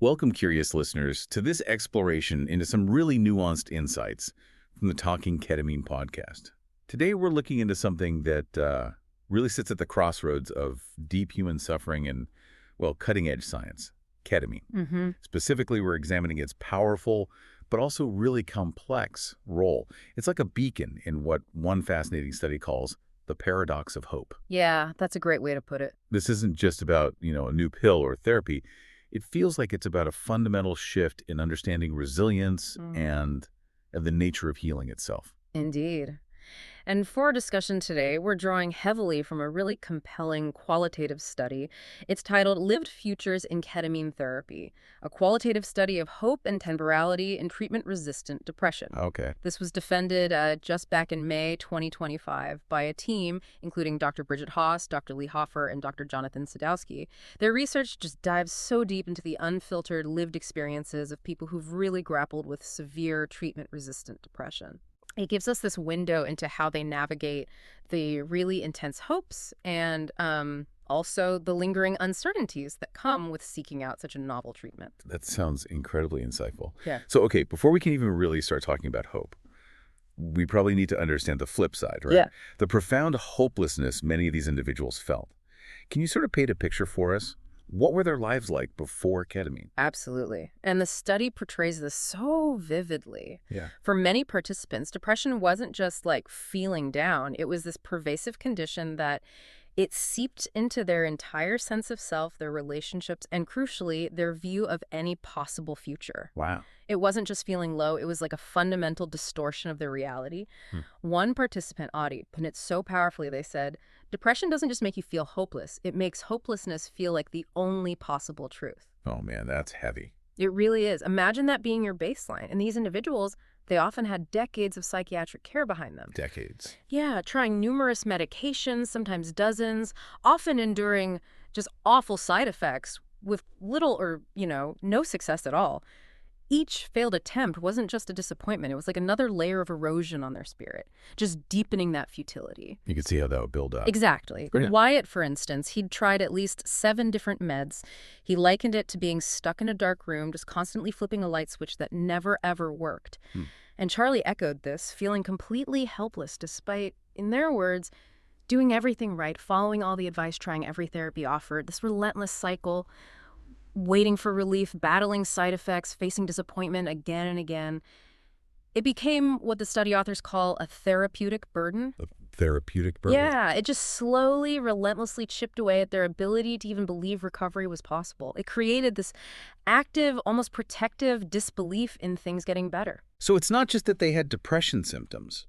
Welcome, curious listeners, to this exploration into some really nuanced insights from the Talking Ketamine podcast. Today, we're looking into something that really sits at the crossroads of deep human suffering and, well, cutting-edge science, ketamine. Specifically, we're examining its powerful but also really complex role. It's like a beacon in what one fascinating study calls the paradox of hope. Yeah, that's a great way to put it. This isn't just about, a new pill or therapy. It feels like it's about a fundamental shift in understanding resilience and the nature of healing itself. Indeed. And for our discussion today, we're drawing heavily from a really compelling qualitative study. It's titled Lived Futures in Ketamine Therapy, a qualitative study of hope and temporality in treatment-resistant depression. Okay. This was defended just back in May 2025 by a team including Dr. Bridget Haas, Dr. Lee Hoffer, and Dr. Jonathan Sadowski. Their research just dives so deep into the unfiltered lived experiences of people who've really grappled with severe treatment-resistant depression. It gives us this window into how they navigate the really intense hopes and also the lingering uncertainties that come with seeking out such a novel treatment. That sounds incredibly insightful. Yeah. So, okay, before we can even really start talking about hope, we probably need to understand the flip side, right? Yeah. The profound hopelessness many of these individuals felt. Can you sort of paint a picture for us? What were their lives like before ketamine? Absolutely. And the study portrays this so vividly. Yeah. For many participants, depression wasn't just like feeling down. It was this pervasive condition that it seeped into their entire sense of self, their relationships, and crucially, their view of any possible future. Wow. It wasn't just feeling low, it was like a fundamental distortion of their reality. One participant, Audie, put it so powerfully, they said, depression doesn't just make you feel hopeless, it makes hopelessness feel like the only possible truth. Oh, man, that's heavy. It really is. Imagine that being your baseline. And these individuals, they often had decades of psychiatric care behind them. Decades. Yeah, trying numerous medications, sometimes dozens, often enduring just awful side effects with little or, no success at all. Each failed attempt wasn't just a disappointment. It was like another layer of erosion on their spirit, just deepening that futility. You can see how that would build up. Exactly. Brilliant. Wyatt, for instance, he'd tried at least 7 different meds. He likened it to being stuck in a dark room, just constantly flipping a light switch that never, ever worked. And Charlie echoed this, feeling completely helpless despite, in their words, doing everything right, following all the advice, trying every therapy offered, this relentless cycle, waiting for relief, battling side effects, facing disappointment again and again. It became what the study authors call a therapeutic burden. A therapeutic burden? Yeah, it just slowly, relentlessly chipped away at their ability to even believe recovery was possible. It created this active, almost protective disbelief in things getting better. So it's not just that they had depression symptoms.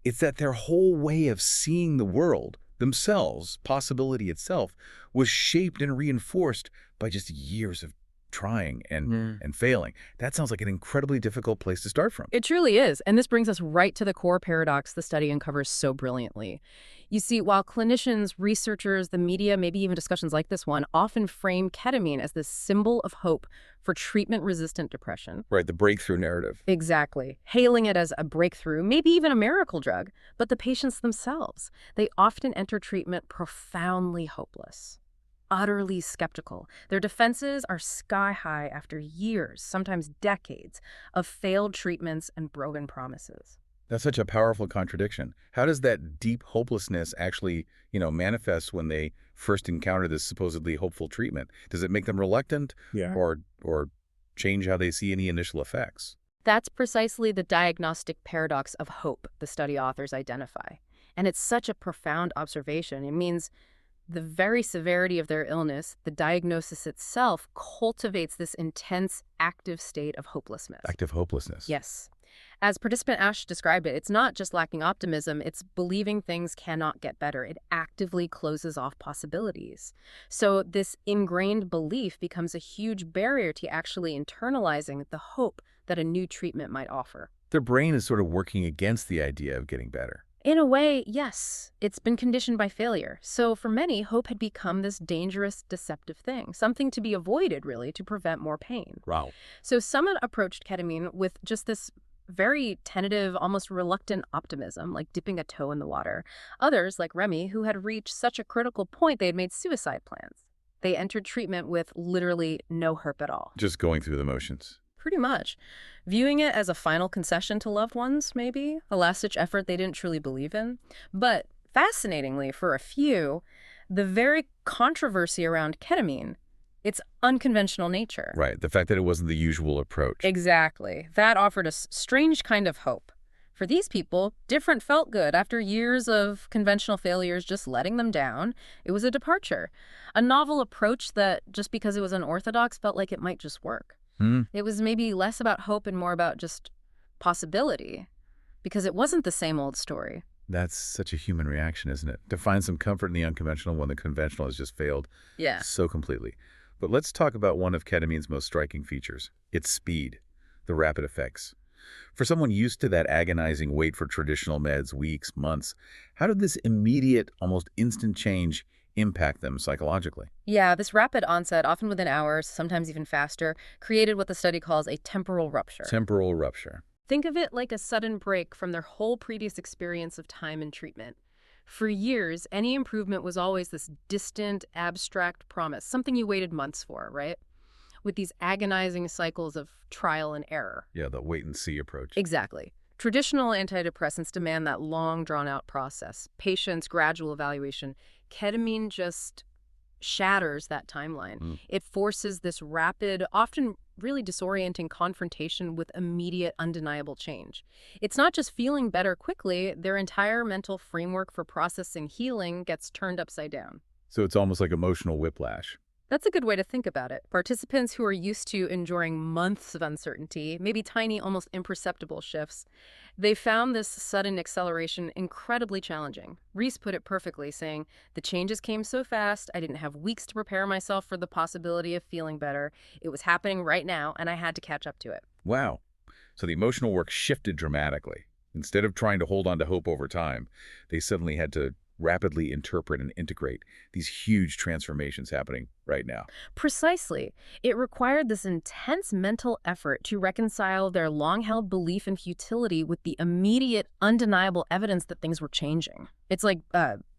It's that their whole way of seeing the world, themselves, possibility itself, was shaped and reinforced by just years of trying and failing. That sounds like an incredibly difficult place to start from. It truly is. And this brings us right to the core paradox the study uncovers so brilliantly. You see, while clinicians, researchers, the media, maybe even discussions like this one, often frame ketamine as this symbol of hope for treatment-resistant depression. Right, the breakthrough narrative. Exactly. Hailing it as a breakthrough, maybe even a miracle drug. But the patients themselves, they often enter treatment profoundly hopeless, utterly skeptical. Their defenses are sky high after years, sometimes decades, of failed treatments and broken promises. That's such a powerful contradiction. How does that deep hopelessness actually, manifest when they first encounter this supposedly hopeful treatment? Does it make them reluctant or change how they see any initial effects? That's precisely the diagnostic paradox of hope the study authors identify. And it's such a profound observation. It means the very severity of their illness, the diagnosis itself, cultivates this intense, active state of hopelessness. Active hopelessness. Yes. As participant Ash described it, it's not just lacking optimism, it's believing things cannot get better. It actively closes off possibilities. So this ingrained belief becomes a huge barrier to actually internalizing the hope that a new treatment might offer. Their brain is sort of working against the idea of getting better. In a way, yes. It's been conditioned by failure. So for many, hope had become this dangerous, deceptive thing, something to be avoided, really, to prevent more pain. Wow. So some had approached ketamine with just this very tentative, almost reluctant optimism, like dipping a toe in the water. Others, like Remy, who had reached such a critical point they had made suicide plans. They entered treatment with literally no hope at all. Just going through the motions. Pretty much. Viewing it as a final concession to loved ones, maybe, a last-ditch effort they didn't truly believe in. But fascinatingly, for a few, the very controversy around ketamine, its unconventional nature. Right, the fact that it wasn't the usual approach. Exactly. That offered a strange kind of hope. For these people, different felt good. After years of conventional failures just letting them down, it was a departure. A novel approach that, just because it was unorthodox, felt like it might just work. It was maybe less about hope and more about just possibility, because it wasn't the same old story. That's such a human reaction, isn't it? To find some comfort in the unconventional when the conventional has just failed so completely. But let's talk about one of ketamine's most striking features, its speed, the rapid effects. For someone used to that agonizing wait for traditional meds, weeks, months, how did this immediate, almost instant change impact them psychologically? Yeah, this rapid onset, often within hours, sometimes even faster, created what the study calls a temporal rupture. Temporal rupture. Think of it like a sudden break from their whole previous experience of time and treatment. For years, any improvement was always this distant, abstract promise, something you waited months for, right? With these agonizing cycles of trial and error. Yeah, the wait-and-see approach. Exactly. Traditional antidepressants demand that long, drawn-out process, patience, gradual evaluation. Ketamine just shatters that timeline. It forces this rapid, often really disorienting confrontation with immediate, undeniable change. It's not just feeling better quickly, their entire mental framework for processing healing gets turned upside down. So it's almost like emotional whiplash. That's a good way to think about it. Participants who are used to enduring months of uncertainty, maybe tiny, almost imperceptible shifts, they found this sudden acceleration incredibly challenging. Reese put it perfectly, saying, "The changes came so fast, I didn't have weeks to prepare myself for the possibility of feeling better. It was happening right now, and I had to catch up to it." Wow. So the emotional work shifted dramatically. Instead of trying to hold on to hope over time, they suddenly had to rapidly interpret and integrate these huge transformations happening right now. Precisely. It required this intense mental effort to reconcile their long-held belief in futility with the immediate, undeniable evidence that things were changing. It's like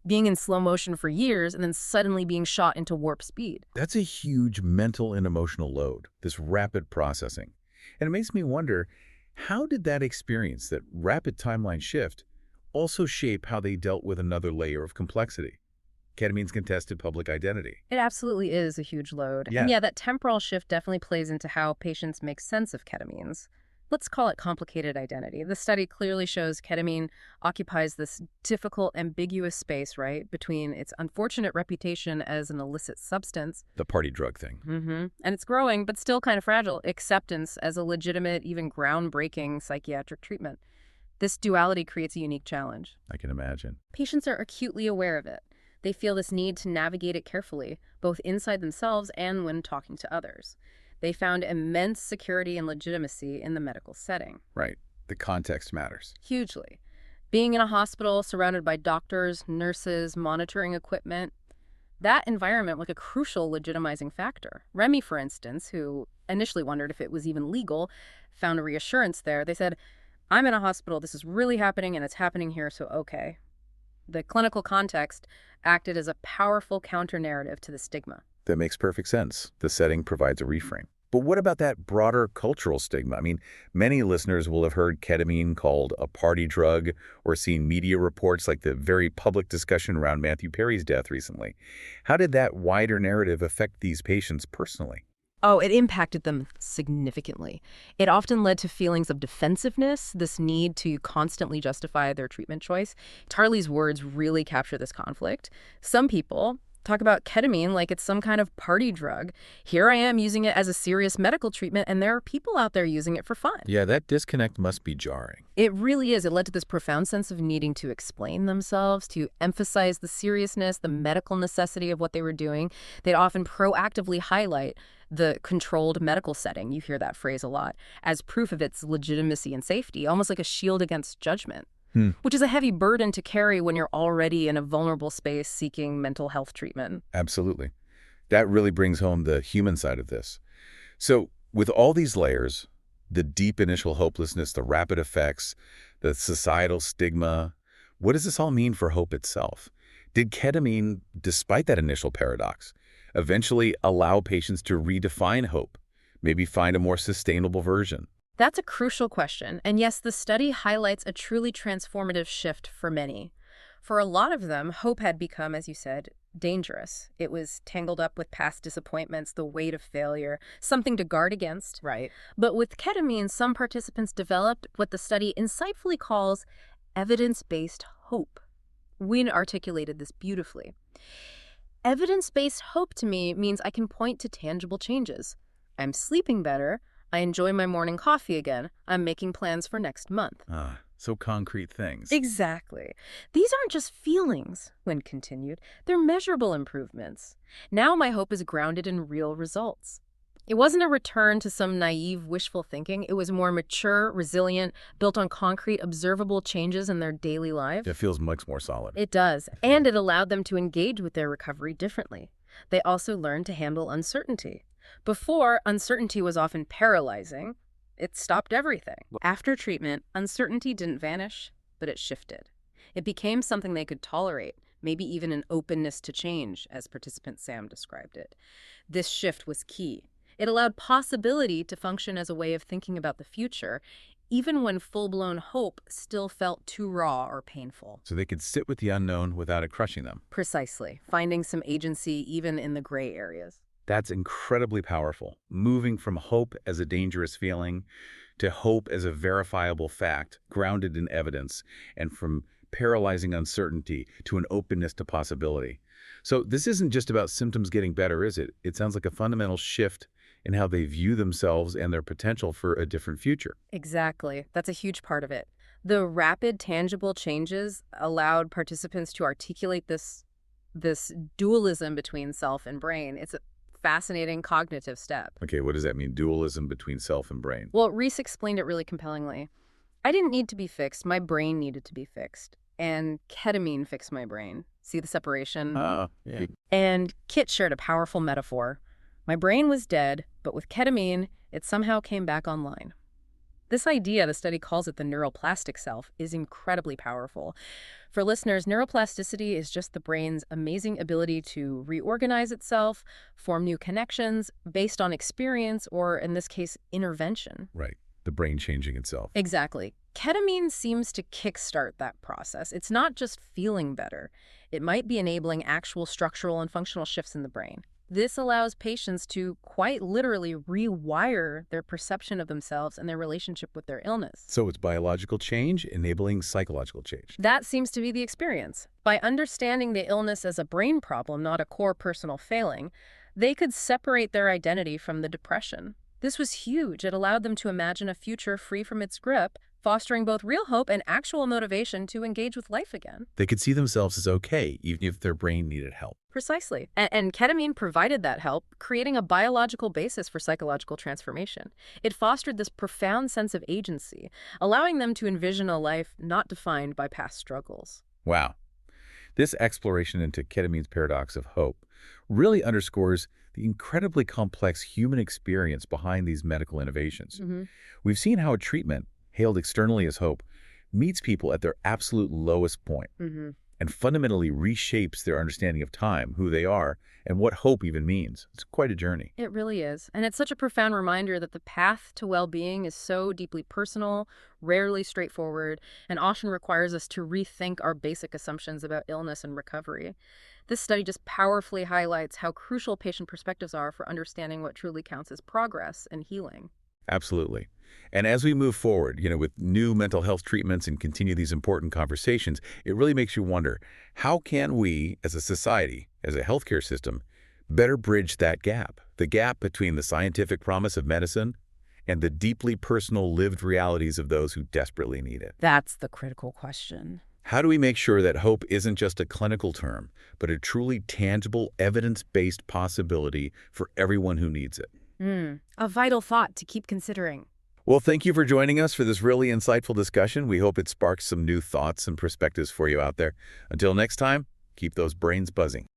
being in slow motion for years and then suddenly being shot into warp speed. That's a huge mental and emotional load, this rapid processing. And it makes me wonder, how did that experience, that rapid timeline shift, also shape how they dealt with another layer of complexity? Ketamine's contested public identity. It absolutely is a huge load. Yeah. And yeah, that temporal shift definitely plays into how patients make sense of ketamines. Let's call it complicated identity. The study clearly shows ketamine occupies this difficult, ambiguous space, right, between its unfortunate reputation as an illicit substance. The party drug thing. And it's growing, but still kind of fragile, acceptance as a legitimate, even groundbreaking psychiatric treatment. This duality creates a unique challenge. I can imagine. Patients are acutely aware of it. They feel this need to navigate it carefully, both inside themselves and when talking to others. They found immense security and legitimacy in the medical setting. Right. The context matters. Hugely. Being in a hospital surrounded by doctors, nurses, monitoring equipment, that environment was a crucial legitimizing factor. Remy, for instance, who initially wondered if it was even legal, found a reassurance there. They said, "I'm in a hospital, this is really happening, and it's happening here, so okay." The clinical context acted as a powerful counter-narrative to the stigma. That makes perfect sense. The setting provides a reframe. But what about that broader cultural stigma? I mean, many listeners will have heard ketamine called a party drug or seen media reports like the very public discussion around Matthew Perry's death recently. How did that wider narrative affect these patients personally? Oh, it impacted them significantly. It often led to feelings of defensiveness, this need to constantly justify their treatment choice. Tarly's words really capture this conflict. Some people talk about ketamine like it's some kind of party drug. Here I am using it as a serious medical treatment, and there are people out there using it for fun. Yeah, that disconnect must be jarring. It really is. It led to this profound sense of needing to explain themselves, to emphasize the seriousness, the medical necessity of what they were doing. They'd often proactively highlight the controlled medical setting, you hear that phrase a lot, as proof of its legitimacy and safety, almost like a shield against judgment, which is a heavy burden to carry when you're already in a vulnerable space seeking mental health treatment. Absolutely. That really brings home the human side of this. So with all these layers, the deep initial hopelessness, the rapid effects, the societal stigma, what does this all mean for hope itself? Did ketamine, despite that initial paradox, eventually allow patients to redefine hope, maybe find a more sustainable version. That's a crucial question, and yes, the study highlights a truly transformative shift for many. For a lot of them, hope had become, as you said, dangerous. It was tangled up with past disappointments, the weight of failure, something to guard against. Right. But with ketamine, some participants developed what the study insightfully calls evidence-based hope. Wynne articulated this beautifully. Evidence-based hope to me means I can point to tangible changes. I'm sleeping better. I enjoy my morning coffee again. I'm making plans for next month. So concrete things. Exactly. These aren't just feelings, Wynne continued. They're measurable improvements. Now my hope is grounded in real results. It wasn't a return to some naive, wishful thinking. It was more mature, resilient, built on concrete, observable changes in their daily lives. It feels much more solid. It does, and it allowed them to engage with their recovery differently. They also learned to handle uncertainty. Before, uncertainty was often paralyzing. It stopped everything. After treatment, uncertainty didn't vanish, but it shifted. It became something they could tolerate, maybe even an openness to change, as participant Sam described it. This shift was key. It allowed possibility to function as a way of thinking about the future, even when full-blown hope still felt too raw or painful. So they could sit with the unknown without it crushing them. Precisely, finding some agency even in the gray areas. That's incredibly powerful. Moving from hope as a dangerous feeling to hope as a verifiable fact, grounded in evidence, and from paralyzing uncertainty to an openness to possibility. So this isn't just about symptoms getting better, is it? It sounds like a fundamental shift in how they view themselves and their potential for a different future. Exactly. That's a huge part of it. The rapid, tangible changes allowed participants to articulate this dualism between self and brain. It's a fascinating cognitive step. Okay, what does that mean? Dualism between self and brain. Well, Reese explained it really compellingly. I didn't need to be fixed. My brain needed to be fixed. And ketamine fixed my brain. See the separation? Yeah. And Kit shared a powerful metaphor. My brain was dead, but with ketamine, it somehow came back online. This idea, the study calls it the neuroplastic self, is incredibly powerful. For listeners, neuroplasticity is just the brain's amazing ability to reorganize itself, form new connections based on experience or, in this case, intervention. Right. The brain changing itself. Exactly. Ketamine seems to kickstart that process. It's not just feeling better. It might be enabling actual structural and functional shifts in the brain. This allows patients to quite literally rewire their perception of themselves and their relationship with their illness. So it's biological change enabling psychological change. That seems to be the experience. By understanding the illness as a brain problem, not a core personal failing, they could separate their identity from the depression. This was huge. It allowed them to imagine a future free from its grip, fostering both real hope and actual motivation to engage with life again. They could see themselves as okay, even if their brain needed help. Precisely. And ketamine provided that help, creating a biological basis for psychological transformation. It fostered this profound sense of agency, allowing them to envision a life not defined by past struggles. Wow. This exploration into ketamine's paradox of hope really underscores the incredibly complex human experience behind these medical innovations. We've seen how a treatment, hailed externally as hope, meets people at their absolute lowest point and fundamentally reshapes their understanding of time, who they are, and what hope even means. It's quite a journey. It really is. And it's such a profound reminder that the path to well-being is so deeply personal, rarely straightforward, and often requires us to rethink our basic assumptions about illness and recovery. This study just powerfully highlights how crucial patient perspectives are for understanding what truly counts as progress and healing. Absolutely. And as we move forward, with new mental health treatments and continue these important conversations, it really makes you wonder, how can we, as a society, as a healthcare system, better bridge that gap? The gap between the scientific promise of medicine and the deeply personal lived realities of those who desperately need it. That's the critical question. How do we make sure that hope isn't just a clinical term, but a truly tangible, evidence-based possibility for everyone who needs it? A vital thought to keep considering. Well, thank you for joining us for this really insightful discussion. We hope it sparks some new thoughts and perspectives for you out there. Until next time, keep those brains buzzing.